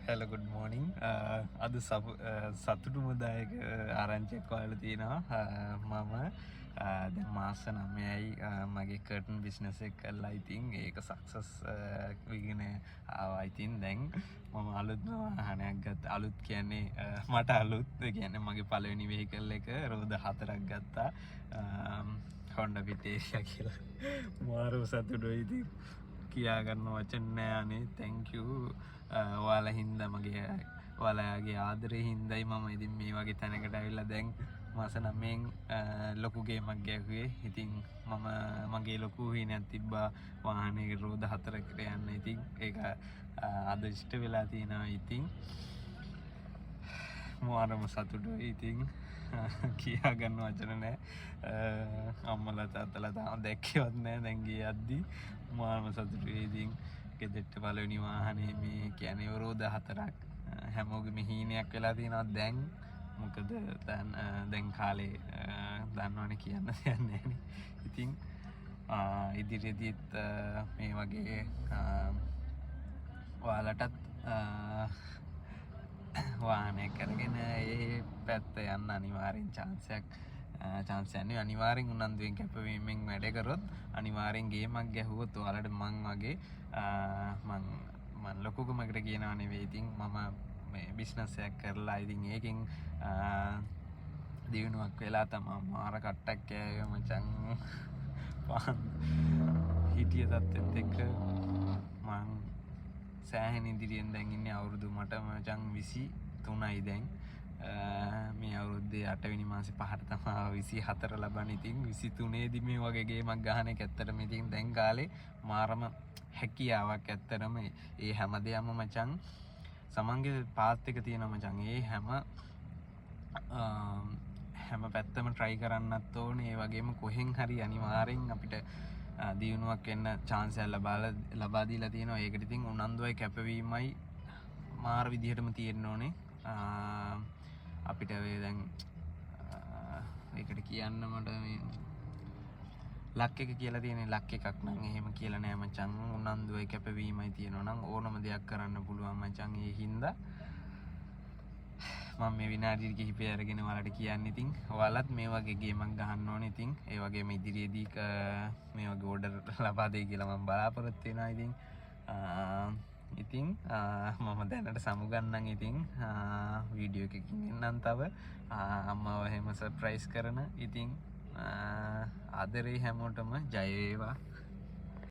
hello good morning අද සතුටුමදායක ආරංචියක් ඔයාලා තියෙනවා මම දැන් මාස 9යි මගේ කර්ටන් බිස්නස් එක කරලා ඉතින් ඒක සක්සස් වෙගෙන ආවා ඉතින් දැන් මම අලුත්ම වාහනයක් ගත්තා අලුත් කියන්නේ මට අලුත් කියන්නේ මගේ පළවෙනි වෙහිකල් එක රෝද 4ක් ගත්තා Honda Fit Asia කියලා මාරු සතුටුයි ඉතින් කියා ගන්න වචන නෑ අනේ thank you ඔයාලා හින්දා මගේ ඔයාලගේ ආදරේ හින්දායි මම ඉතින් මේ වගේ තැනකට ඇවිල්ලා දැන් මාස 9න් ලොකු ගේමක් ගැහුවේ. ඉතින් මම මගේ ලොකු හිණයක් තිබ්බා වාහනේ රෝද 4කට යන්න. ඉතින් ඒක අද ඉෂ්ට වෙලා තියෙනවා. ඉතින් මොහරම සතුටුයි. ඉතින් කියා ගන්න වචන නෑ. අම්මලා තාත්තලා තාම දැක්කේවත් නෑ දැන් ගියේ යද්දි මොහරම සතුටුයි. ඉතින් ගෙදරට පළවෙනි වාහනේ මේ කියන්නේ රෝද 4ක් හැමෝගෙම හීනයක් වෙලා තියෙනවා දැන් මොකද දැන් කාලේ දන්නවනේ කියන්න දෙයක් නැහැ. ඉතින් ඉදිරියේදීත් මේ වගේ ඔයාලටත් වාහනයක් කරගෙන ඒ පැත්ත යන්න අනිවාර්යෙන් chance යන්නේ අනිවාර්යෙන් උනන්දුවෙන් කැපවීමෙන් වැඩ කරොත් අනිවාර්යෙන් ගේමක් ගැහුවොත් ඔයාලට මං වගේ මං ලොකුකමකට කියනවා නෙවෙයි. ඉතින් මම මේ බිස්නස් එකක් කරලා ඉතින් ඒකෙන් දිනුවක් වෙලා තමයි මාර කට්ටක් කෑවේ මචං. හිටිය තත්ත්වෙත් එක්ක මං සෑහෙන ඉදිරියෙන් දැන් ඉන්නේ අවුරුදු මට මචං 23යි දැන්. මේ අවුරුද්දේ 8 වෙනි මාසේ 5ට තමයි 24 ලබන්නේ. ඉතින් 23 දී මේ වගේ ගේමක් ගහන එක ඇත්තටම ඉතින් දැන් කාලේ මාරම හැකියාවක් ඇත්තටම ඒ හැමදේම මචං සමන්ගේ පාත් එක තියෙනවා මචං. ඒ හැම පැත්තම try කරන්නත් ඕනේ. ඒ වගේම කොහෙන් හරි අනිවාර්යෙන් අපිට දිනුවක් වෙන්න chance එක ලබා දීලා තියෙනවා. ඒකට ඉතින් උනන්දුවයි කැපවීමයි මාර විදිහටම තියෙන්න ඕනේ. අපිට වේ දැන් ඒකට කියන්න මට මේ ලක් එක කියලා තියෙන ලක් එකක් නම් එහෙම කියලා නෑ මචං. උනන්දුවයි කැපවීමයි තියෙනවා නම් ඕනම දෙයක් කරන්න පුළුවන් මචං. ඒ හින්දා මම මේ විනාඩි කිහිපය අරගෙන ඔයාලට කියන්නේ. ඉතින් ඔයාලත් මේ වගේ ගේමක් ගහන්න ඕනේ. ඉතින් ඒ වගේම ඉදිරියේදී මේ වගේ ඕඩර් ලබා දෙයි කියලා මම බලාපොරොත්තු වෙනවා. ඉතින් මම දැනට සමුගන්නම්. ඉතින් වීඩියෝ එකකින් එන්නම් තව අම්මව එහෙම සර්ප්‍රයිස් කරන. ඉතින් ආදරේ හැමෝටම ජය වේවා.